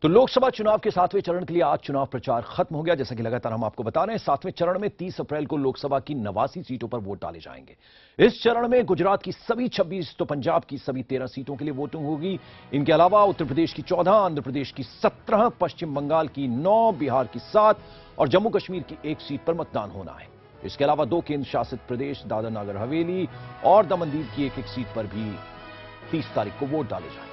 तो लोकसभा चुनाव के 7वें चरण के लिए आज चुनाव प्रचार खत्म हो गया। जैसा कि लगातार हम आपको बता रहे हैं, 7वें चरण में 30 अप्रैल को लोकसभा की 89 सीटों पर वोट डाले जाएंगे। इस चरण में गुजरात की सभी 26 तो पंजाब की सभी 13 सीटों के लिए वोटिंग होगी। इनके अलावा उत्तर प्रदेश की 14, आंध्र प्रदेश की 17, पश्चिम बंगाल की 9, बिहार की 7 और जम्मू कश्मीर की 1 सीट पर मतदान होना है। इसके अलावा 2 केंद्र शासित प्रदेश दादर नगर हवेली और दमन दीव की 1-1 सीट पर भी 30 तारीख को वोट डाले जाएंगे।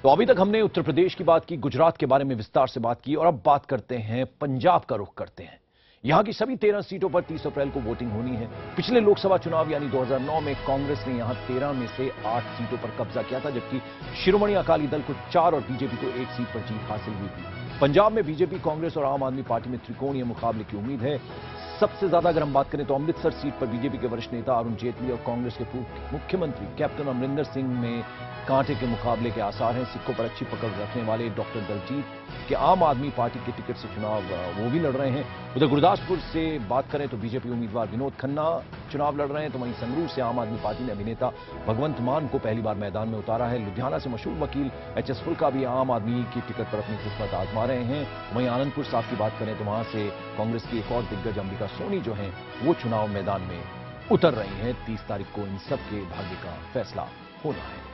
तो अभी तक हमने उत्तर प्रदेश की बात की, गुजरात के बारे में विस्तार से बात की और अब बात करते हैं पंजाब का रुख करते हैं। यहां की सभी 13 सीटों पर 30 अप्रैल को वोटिंग होनी है। पिछले लोकसभा चुनाव यानी 2009 में कांग्रेस ने यहां 13 में से 8 सीटों पर कब्जा किया था, जबकि शिरोमणि अकाली दल को 4 और बीजेपी को 1 सीट पर जीत हासिल हुई थी। पंजाब में बीजेपी, कांग्रेस और आम आदमी पार्टी में त्रिकोणीय मुकाबले की उम्मीद है। सबसे ज्यादा अगर हम बात करें तो अमृतसर सीट पर बीजेपी के वरिष्ठ नेता अरुण जेटली और कांग्रेस के पूर्व मुख्यमंत्री कैप्टन अमरिंदर सिंह में कांटे के मुकाबले के आसार हैं। सिक्कों पर अच्छी पकड़ रखने वाले डॉक्टर दलजीत के आम आदमी पार्टी के टिकट से चुनाव वो भी लड़ रहे हैं। उधर गुरदासपुर से बात करें तो बीजेपी उम्मीदवार विनोद खन्ना चुनाव लड़ रहे हैं, तो वहीं संगरूर से आम आदमी पार्टी ने अभिनेता भगवंत मान को पहली बार मैदान में उतारा है। लुधियाना से मशहूर वकील एच.एस. फुल्का भी आम आदमी की टिकट पर अपनी किस्मत आजमा रहे हैं। वहीं आनंदपुर साहब की बात करें तो वहां से कांग्रेस की एक और दिग्गज अंबिका सोनी जो हैं वो चुनाव मैदान में उतर रही हैं। 30 तारीख को इन सबके भाग्य का फैसला होना है।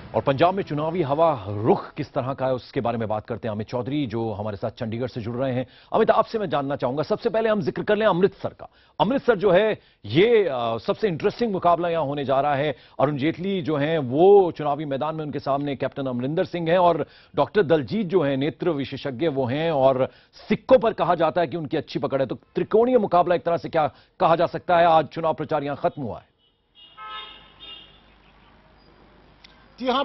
और पंजाब में चुनावी हवा रुख किस तरह का है उसके बारे में बात करते हैं अमित चौधरी, जो हमारे साथ चंडीगढ़ से जुड़ रहे हैं। अमित, आपसे मैं जानना चाहूंगा, सबसे पहले हम जिक्र कर लें अमृतसर का। अमृतसर जो है ये सबसे इंटरेस्टिंग मुकाबला यहां होने जा रहा है। अरुण जेटली जो हैं वो चुनावी मैदान में, उनके सामने कैप्टन अमरिंदर सिंह हैं और डॉक्टर दलजीत जो है नेत्र विशेषज्ञ वो हैं और सिक्कों पर कहा जाता है कि उनकी अच्छी पकड़ है। तो त्रिकोणीय मुकाबला एक तरह से क्या कहा जा सकता है। आज चुनाव प्रचार यहां खत्म हुआ है। जी हाँ,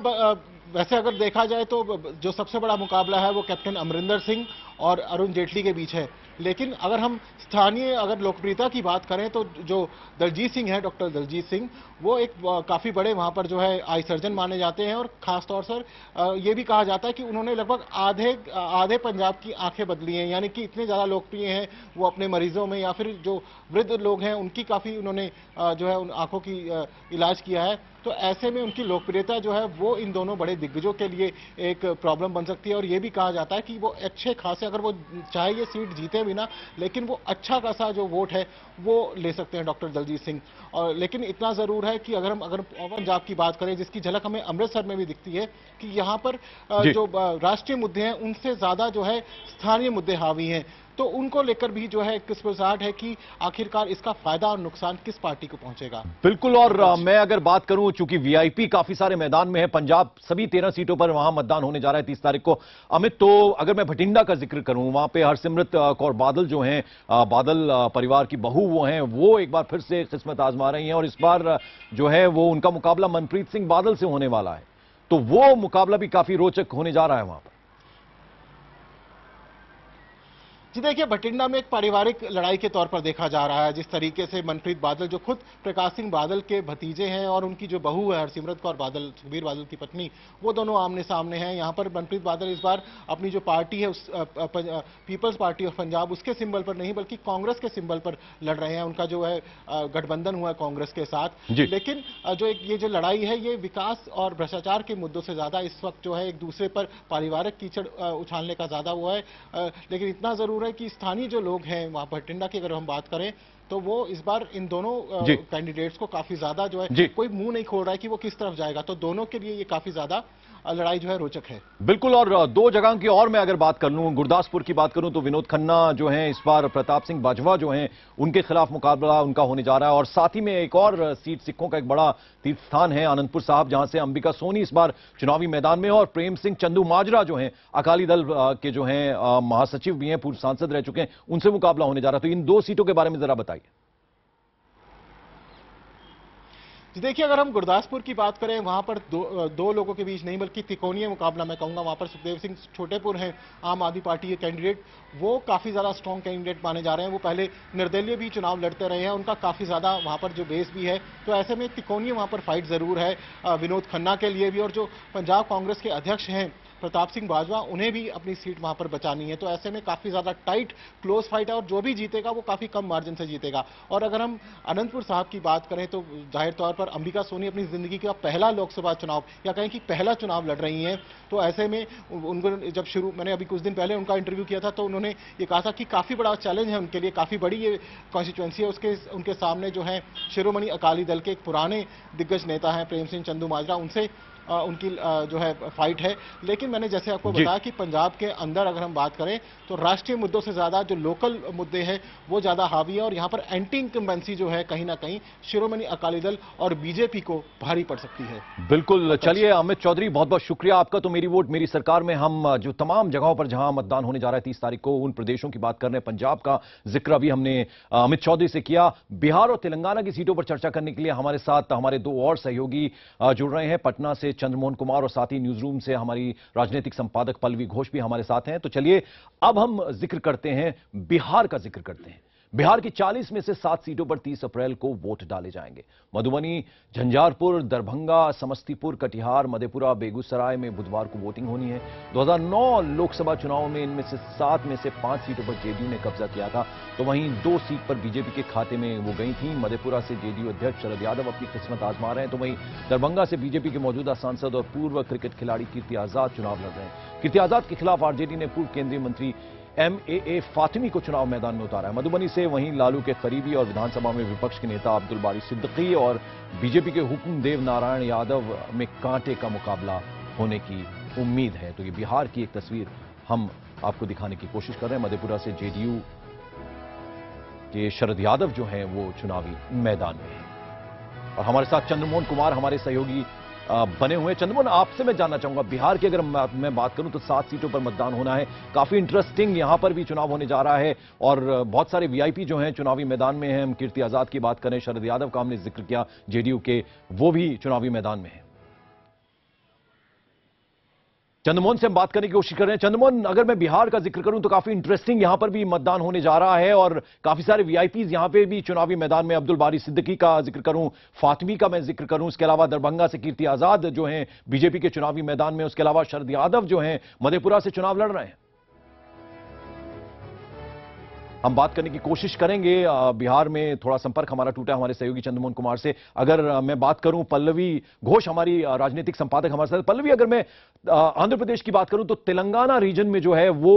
वैसे अगर देखा जाए तो जो सबसे बड़ा मुकाबला है वो कैप्टन अमरिंदर सिंह और अरुण जेटली के बीच है। लेकिन अगर हम स्थानीय अगर लोकप्रियता की बात करें तो जो दलजीत सिंह है, डॉक्टर दलजीत सिंह, वो एक काफ़ी बड़े वहाँ पर जो है आई सर्जन माने जाते हैं और ख़ास तौर से ये भी कहा जाता है कि उन्होंने लगभग आधे पंजाब की आंखें बदली हैं। यानी कि इतने ज़्यादा लोकप्रिय हैं वो अपने मरीजों में, या फिर जो वृद्ध लोग हैं उनकी काफ़ी उन्होंने जो है उन आंखों की इलाज किया है। तो ऐसे में उनकी लोकप्रियता जो है वो इन दोनों बड़े दिग्गजों के लिए एक प्रॉब्लम बन सकती है। और ये भी कहा जाता है कि वो अच्छे खासे, अगर वो चाहे ये सीट जीते भी ना, लेकिन वो अच्छा खासा जो वोट है वो ले सकते हैं डॉक्टर दलजीत सिंह। और लेकिन इतना ज़रूर है कि अगर पंजाब की बात करें, जिसकी झलक हमें अमृतसर में भी दिखती है कि यहाँ पर जो राष्ट्रीय मुद्दे हैं उनसे ज़्यादा जो है स्थानीय मुद्दे हावी हैं। तो उनको लेकर भी जो है किस्मसाहट है कि आखिरकार इसका फायदा और नुकसान किस पार्टी को पहुंचेगा। बिल्कुल। और मैं अगर बात करूं, चूंकि वीआईपी काफी सारे मैदान में है, पंजाब सभी 13 सीटों पर वहां मतदान होने जा रहा है 30 तारीख को। अमित, तो अगर मैं भटिंडा का जिक्र करूं, वहां पे हरसिमरत कौर बादल जो हैं, बादल परिवार की बहू वो हैं, वो एक बार फिर से किस्मत आजमा रही हैं और इस बार जो है वो उनका मुकाबला मनप्रीत सिंह बादल से होने वाला है। तो वो मुकाबला भी काफी रोचक होने जा रहा है वहां पर। जी देखिए, भटिंडा में एक पारिवारिक लड़ाई के तौर पर देखा जा रहा है। जिस तरीके से मनप्रीत बादल जो खुद प्रकाश सिंह बादल के भतीजे हैं और उनकी जो बहू है हरसिमरत कौर बादल, सुखबीर बादल की पत्नी, वो दोनों आमने सामने हैं। यहाँ पर मनप्रीत बादल इस बार अपनी जो पार्टी है उस पीपल्स पार्टी ऑफ पंजाब, उसके सिंबल पर नहीं बल्कि कांग्रेस के सिंबल पर लड़ रहे हैं। उनका जो है गठबंधन हुआ है कांग्रेस के साथ। लेकिन जो ये जो लड़ाई है ये विकास और भ्रष्टाचार के मुद्दों से ज्यादा इस वक्त जो है एक दूसरे पर पारिवारिक कीचड़ उछालने का ज्यादा हुआ है। लेकिन इतना जरूर है कि स्थानीय जो लोग हैं वहां भटिंडा की अगर हम बात करें तो वो इस बार इन दोनों कैंडिडेट्स को काफी ज्यादा जो है कोई मुंह नहीं खोल रहा है कि वो किस तरफ जाएगा। तो दोनों के लिए ये काफी ज्यादा लड़ाई जो है रोचक है। बिल्कुल। और 2 जगह की और मैं अगर बात कर लूं, गुरदासपुर की बात करूं तो विनोद खन्ना जो हैं इस बार प्रताप सिंह बाजवा जो हैं उनके खिलाफ मुकाबला उनका होने जा रहा है। और साथ ही में एक और सीट सिखों का एक बड़ा तीर्थ स्थान है आनंदपुर साहब, जहां से अंबिका सोनी इस बार चुनावी मैदान में और प्रेम सिंह चंदू माजरा जो हैं अकाली दल के जो हैं महासचिव भी हैं, पूर्व सांसद रह चुके हैं, उनसे मुकाबला होने जा रहा है। तो इन 2 सीटों के बारे में जरा बताइए। देखिए, अगर हम गुरदासपुर की बात करें वहां पर दो लोगों के बीच नहीं बल्कि त्रिकोणीय मुकाबला मैं कहूंगा। वहां पर सुखदेव सिंह छोटेपुर हैं आम आदमी पार्टी के कैंडिडेट, वो काफी ज्यादा स्ट्रॉन्ग कैंडिडेट माने जा रहे हैं। वो पहले निर्दलीय भी चुनाव लड़ते रहे हैं, उनका काफी ज्यादा वहां पर जो बेस भी है। तो ऐसे में त्रिकोणीय वहां पर फाइट जरूर है विनोद खन्ना के लिए भी। और जो पंजाब कांग्रेस के अध्यक्ष हैं प्रताप सिंह बाजवा, उन्हें भी अपनी सीट वहां पर बचानी है। तो ऐसे में काफी ज्यादा टाइट क्लोज फाइट है और जो भी जीतेगा वो काफी कम मार्जिन से जीतेगा। और अगर हम अनंतपुर साहब की बात करें तो जाहिर तौर पर अंबिका सोनी अपनी जिंदगी का पहला लोकसभा चुनाव या कहें कि पहला चुनाव लड़ रही हैं। तो ऐसे में उनको जब मैंने अभी कुछ दिन पहले उनका इंटरव्यू किया था तो उन्होंने ये कहा था कि काफी बड़ा चैलेंज है उनके लिए, काफी बड़ी ये कॉन्स्टिट्यूएंसी है। उनके सामने जो है शिरोमणि अकाली दल के एक पुराने दिग्गज नेता हैं प्रेम सिंह चंदूमाजरा, उनसे उनकी जो है फाइट है। लेकिन मैंने जैसे आपको बताया कि पंजाब के अंदर अगर हम बात करें तो राष्ट्रीय मुद्दों से ज्यादा जो लोकल मुद्दे हैं वो ज्यादा हावी है और यहां पर एंटी इंकम्बेंसी जो है कहीं ना कहीं शिरोमणि अकाली दल और बीजेपी को भारी पड़ सकती है। बिल्कुल। चलिए अमित चौधरी, बहुत बहुत शुक्रिया आपका। तो मेरी वोट मेरी सरकार में हम जो तमाम जगहों पर जहां मतदान होने जा रहा है 30 तारीख को, उन प्रदेशों की बात कर रहे हैं। पंजाब का जिक्र अभी हमने अमित चौधरी से किया। बिहार और तेलंगाना की सीटों पर चर्चा करने के लिए हमारे साथ हमारे दो और सहयोगी जुड़ रहे हैं। पटना से चंद्रमोहन कुमार और साथ ही न्यूज रूम से हमारी राजनीतिक संपादक पल्लवी घोष भी हमारे साथ हैं। तो चलिए अब हम जिक्र करते हैं, बिहार का जिक्र करते हैं। बिहार की 40 में से 7 सीटों पर 30 अप्रैल को वोट डाले जाएंगे। मधुबनी, झंझारपुर, दरभंगा, समस्तीपुर, कटिहार, मधेपुरा, बेगूसराय में बुधवार को वोटिंग होनी है। 2009 लोकसभा चुनाव में इनमें से 7 में से 5 सीटों पर जेडीयू ने कब्जा किया था, तो वहीं 2 सीट पर बीजेपी के खाते में वो गई थी। मधेपुरा से जेडीयू अध्यक्ष शरद यादव अपनी किस्मत आजमा रहे हैं, तो वहीं दरभंगा से बीजेपी के मौजूदा सांसद और पूर्व क्रिकेट खिलाड़ी कीर्ति आजाद चुनाव लड़ रहे हैं। कीर्ति आजाद के खिलाफ आरजेडी ने पूर्व केंद्रीय मंत्री एमएए फातिमी को चुनाव मैदान में उतारा है। मधुबनी से वहीं लालू के करीबी और विधानसभा में विपक्ष के नेता अब्दुल बारी सिद्दीकी और बीजेपी के हुकुमदेव नारायण यादव में कांटे का मुकाबला होने की उम्मीद है। तो ये बिहार की एक तस्वीर हम आपको दिखाने की कोशिश कर रहे हैं। मधेपुरा से जेडीयू के शरद यादव जो हैं वो चुनावी मैदान में हैं और हमारे साथ चंद्रमोहन कुमार हमारे सहयोगी बने हुए। चंद्रमोहन, आपसे मैं जानना चाहूंगा, बिहार की अगर मैं बात करूं तो 7 सीटों पर मतदान होना है। काफी इंटरेस्टिंग यहां पर भी चुनाव होने जा रहा है और बहुत सारे वीआईपी जो हैं चुनावी मैदान में हैं। हम कीर्ति आजाद की बात करें, शरद यादव का हमने जिक्र किया जेडीयू के, वो भी चुनावी मैदान में है। चंद्रमोहन से हम बात करने की कोशिश कर रहे हैं। चंद्रमोहन, अगर मैं बिहार का जिक्र करूं तो काफी इंटरेस्टिंग यहां पर भी मतदान होने जा रहा है और काफी सारे वीआईपीज यहां पे भी चुनावी मैदान में। अब्दुल बारी सिद्दीकी का जिक्र करूं, फातिमी का मैं जिक्र करूं, इसके अलावा दरभंगा से कीर्ति आजाद जो हैं बीजेपी के चुनावी मैदान में, उसके अलावा शरद यादव जो हैं मधेपुरा से चुनाव लड़ रहे हैं। हम बात करने की कोशिश करेंगे। बिहार में थोड़ा संपर्क हमारा टूटा हमारे सहयोगी चंद्रमोहन कुमार से। अगर मैं बात करूं, पल्लवी घोष हमारी राजनीतिक संपादक हमारे साथ। पल्लवी, अगर मैं आंध्र प्रदेश की बात करूं तो तेलंगाना रीजन में जो है वो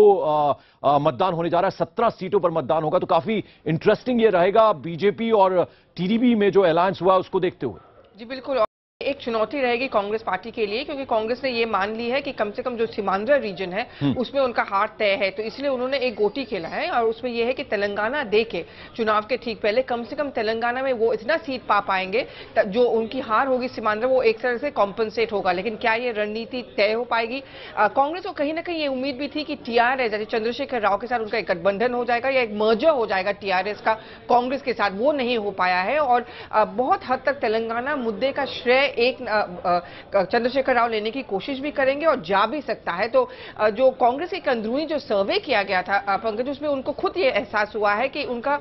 मतदान होने जा रहा है। 17 सीटों पर मतदान होगा, तो काफी इंटरेस्टिंग ये रहेगा बीजेपी और टीडीपी में जो अलायंस हुआ उसको देखते हुए। जी बिल्कुल, एक चुनौती रहेगी कांग्रेस पार्टी के लिए, क्योंकि कांग्रेस ने ये मान ली है कि कम से कम जो सीमांध्र रीजन है उसमें उनका हार तय है। तो इसलिए उन्होंने एक गोटी खेला है और उसमें यह है कि तेलंगाना दे के चुनाव के ठीक पहले कम से कम तेलंगाना में वो इतना सीट पा पाएंगे जो उनकी हार होगी सीमांध्र, वो एक तरह से कॉम्पनसेट होगा। लेकिन क्या ये रणनीति तय हो पाएगी? कांग्रेस को कहीं ना कहीं ये उम्मीद भी थी कि टीआरएस जैसे चंद्रशेखर राव के साथ उनका एक गठबंधन हो जाएगा या एक मर्जर हो जाएगा टीआरएस का कांग्रेस के साथ, वो नहीं हो पाया है। और बहुत हद तक तेलंगाना मुद्दे का श्रेय एक चंद्रशेखर राव लेने की कोशिश भी करेंगे और जा भी सकता है। तो जो कांग्रेस एक अंदरूनी जो सर्वे किया गया था पंकज, उसमें उनको खुद ये एहसास हुआ है कि उनका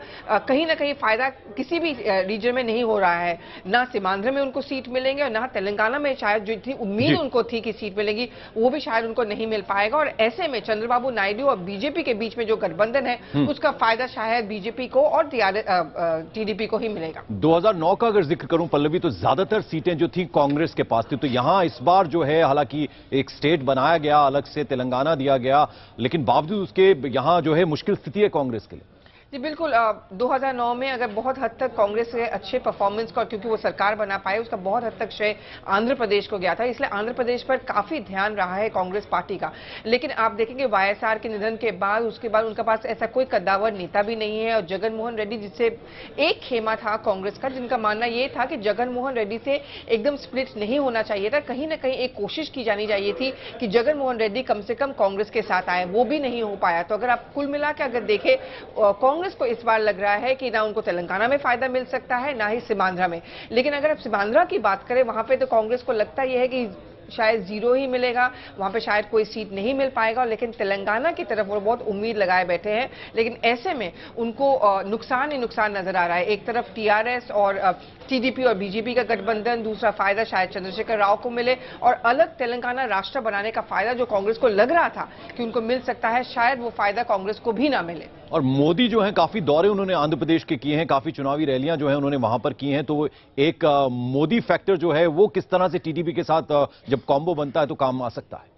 कहीं ना कहीं फायदा किसी भी रीजन में नहीं हो रहा है। ना सीमांध्र में उनको सीट मिलेंगे और ना तेलंगाना में शायद जो थी उम्मीद उनको थी कि सीट मिलेगी वो भी शायद उनको नहीं मिल पाएगा। और ऐसे में चंद्रबाबू नायडू और बीजेपी के बीच में जो गठबंधन है उसका फायदा शायद बीजेपी को और टीडीपी को ही मिलेगा। 2009 का अगर जिक्र करूं पल्लवी, तो ज्यादातर सीटें जो थी कांग्रेस के पास थी। तो यहां इस बार जो है हालांकि एक स्टेट बनाया गया, अलग से तेलंगाना दिया गया, लेकिन बावजूद उसके यहां जो है मुश्किल स्थिति है कांग्रेस के लिए। जी बिल्कुल, 2009 में अगर बहुत हद तक कांग्रेस के अच्छे परफॉर्मेंस का, क्योंकि वो सरकार बना पाए, उसका बहुत हद तक श्रेय आंध्र प्रदेश को गया था। इसलिए आंध्र प्रदेश पर काफी ध्यान रहा है कांग्रेस पार्टी का। लेकिन आप देखेंगे वाईएसआर के निधन के बाद उसके बाद उनके पास ऐसा कोई कद्दावर नेता भी नहीं है। और जगन मोहन रेड्डी, जिससे एक खेमा था कांग्रेस का, जिनका मानना यह था कि जगन मोहन रेड्डी से एकदम स्प्लिट नहीं होना चाहिए था, कहीं ना कहीं एक कोशिश की जानी चाहिए थी कि जगन मोहन रेड्डी कम से कम कांग्रेस के साथ आए, वो भी नहीं हो पाया। तो अगर आप कुल मिला के अगर देखें, कांग्रेस को इस बार लग रहा है कि ना उनको तेलंगाना में फायदा मिल सकता है ना ही सीमांध्र में। लेकिन अगर आप सीमांध्र की बात करें, वहां पे तो कांग्रेस को लगता यह है कि शायद जीरो ही मिलेगा, वहां पे शायद कोई सीट नहीं मिल पाएगा, लेकिन तेलंगाना की तरफ वो बहुत उम्मीद लगाए बैठे हैं। लेकिन ऐसे में उनको नुकसान ही नुकसान नजर आ रहा है। एक तरफ टीआरएस और टीडीपी और बीजेपी का गठबंधन, दूसरा फायदा शायद चंद्रशेखर राव को मिले, और अलग तेलंगाना राष्ट्र बनाने का फायदा जो कांग्रेस को लग रहा था कि उनको मिल सकता है, शायद वो फायदा कांग्रेस को भी ना मिले। और मोदी जो है काफी दौरे उन्होंने आंध्र प्रदेश के किए हैं, काफी चुनावी रैलियां जो है उन्होंने वहां पर की हैं, तो एक मोदी फैक्टर जो है वो किस तरह से टीडीपी के साथ जब कॉम्बो बनता है तो काम आ सकता है।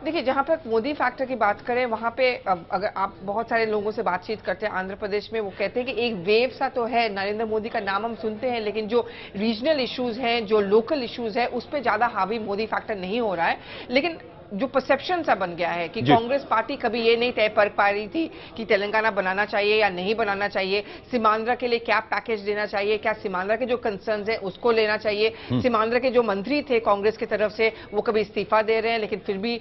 देखिए, जहां पर मोदी फैक्टर की बात करें, वहां पे अगर आप बहुत सारे लोगों से बातचीत करते हैं आंध्र प्रदेश में, वो कहते हैं कि एक वेव सा तो है, नरेंद्र मोदी का नाम हम सुनते हैं, लेकिन जो रीजनल इश्यूज हैं, जो लोकल इश्यूज है, उस पर ज्यादा हावी मोदी फैक्टर नहीं हो रहा है। लेकिन जो परसेप्शन सा बन गया है कि कांग्रेस पार्टी कभी ये नहीं तय कर पा रही थी कि तेलंगाना बनाना चाहिए या नहीं बनाना चाहिए, सीमांध्र के लिए क्या पैकेज देना चाहिए, क्या सीमांध्र के जो कंसर्न्स हैं उसको लेना चाहिए। सीमांध्र के जो मंत्री थे कांग्रेस की तरफ से, वो कभी इस्तीफा दे रहे हैं, लेकिन फिर भी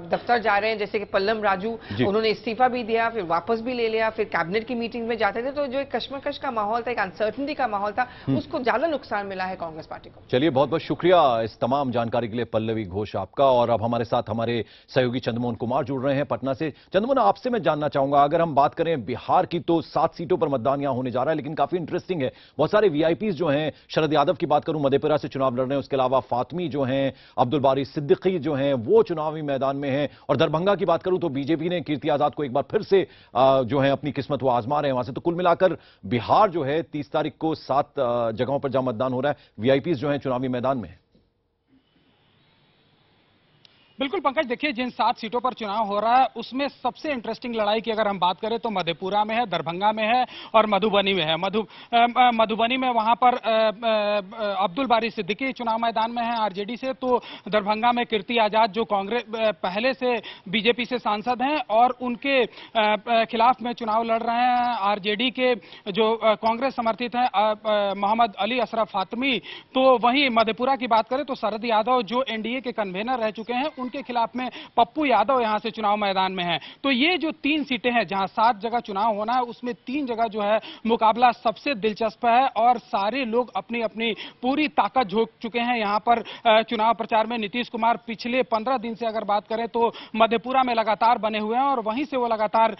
दफ्तर जा रहे हैं, जैसे कि पल्लम राजू, उन्होंने इस्तीफा भी दिया, फिर वापस भी ले लिया, फिर कैबिनेट की मीटिंग में जाते थे, तो जो एक कश्मकश का माहौल था, एक अनसर्टनिटी का माहौल था, उसको ज्यादा नुकसान मिला है कांग्रेस पार्टी को। चलिए, बहुत बहुत शुक्रिया इस तमाम जानकारी के लिए पल्लवी घोष आपका। और अब हमारे साथ हमारे सहयोगी चंद्रमोहन कुमार जुड़ रहे हैं पटना से। चंद्रमोहन, आपसे मैं जानना चाहूंगा, अगर हम बात करें बिहार की तो 7 सीटों पर मतदान यहां होने जा रहा है, लेकिन काफी इंटरेस्टिंग है, बहुत सारे वीआईपीज जो हैं, शरद यादव की बात करूं मधेपुरा से चुनाव लड़ रहे हैं, उसके अलावा फातमी जो हैं, अब्दुल बारी सिद्दीकी जो हैं, वो चुनावी मैदान में हैं, और दरभंगा की बात करूं तो बीजेपी ने कीर्ति आजाद को एक बार फिर से जो है अपनी किस्मत वो आजमा रहे हैं वहां से। तो कुल मिलाकर बिहार जो है 30 तारीख को 7 जगहों पर जहां मतदान हो रहा है, वीआईपीज जो है चुनावी मैदान में है। बिल्कुल पंकज, देखिए, जिन 7 सीटों पर चुनाव हो रहा है उसमें सबसे इंटरेस्टिंग लड़ाई की अगर हम बात करें तो मधेपुरा में है, दरभंगा में है और मधुबनी में है। मधुबनी में वहां पर अब्दुल बारी सिद्दीकी चुनाव मैदान में है आरजेडी से, तो दरभंगा में कीर्ति आजाद जो कांग्रेस पहले से बीजेपी से सांसद हैं और उनके खिलाफ में चुनाव लड़ रहे हैं आरजेडी के जो कांग्रेस समर्थित हैं मोहम्मद अली अशरफ फातमी। तो वहीं मधेपुरा की बात करें तो शरद यादव जो एनडीए के कन्वेनर रह चुके हैं, उनके खिलाफ में पप्पू यादव यहां से चुनाव मैदान में है। तो ये जो 3 सीटें हैं जहां 7 जगह चुनाव होना है, उसमें 3 जगह जो है मुकाबला सबसे दिलचस्प है और सारे लोग अपनी अपनी पूरी ताकत झोंक चुके हैं यहां पर चुनाव प्रचार में। नीतीश कुमार पिछले 15 दिन से अगर बात करें तो मधेपुरा में लगातार बने हुए हैं और वहीं से वो लगातार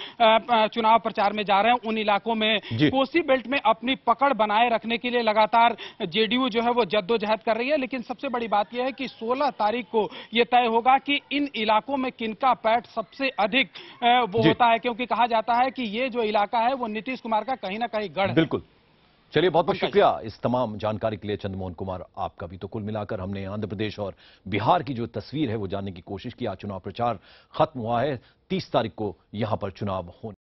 चुनाव प्रचार में जा रहे हैं। उन इलाकों में कोसी बेल्ट में अपनी पकड़ बनाए रखने के लिए लगातार जेडीयू जो है वो जद्दोजहद कर रही है। लेकिन सबसे बड़ी बात यह है कि 16 तारीख को यह तय होगा कि इन इलाकों में किनका पैठ सबसे अधिक वो होता है, क्योंकि कहा जाता है कि ये जो इलाका है वो नीतीश कुमार का कहीं ना कहीं गढ़ है। बिल्कुल। चलिए, बहुत बहुत शुक्रिया इस तमाम जानकारी के लिए चंद्रमोहन कुमार आपका भी। तो कुल मिलाकर हमने आंध्र प्रदेश और बिहार की जो तस्वीर है वो जानने की कोशिश की। आज चुनाव प्रचार खत्म हुआ है, 30 तारीख को यहां पर चुनाव होने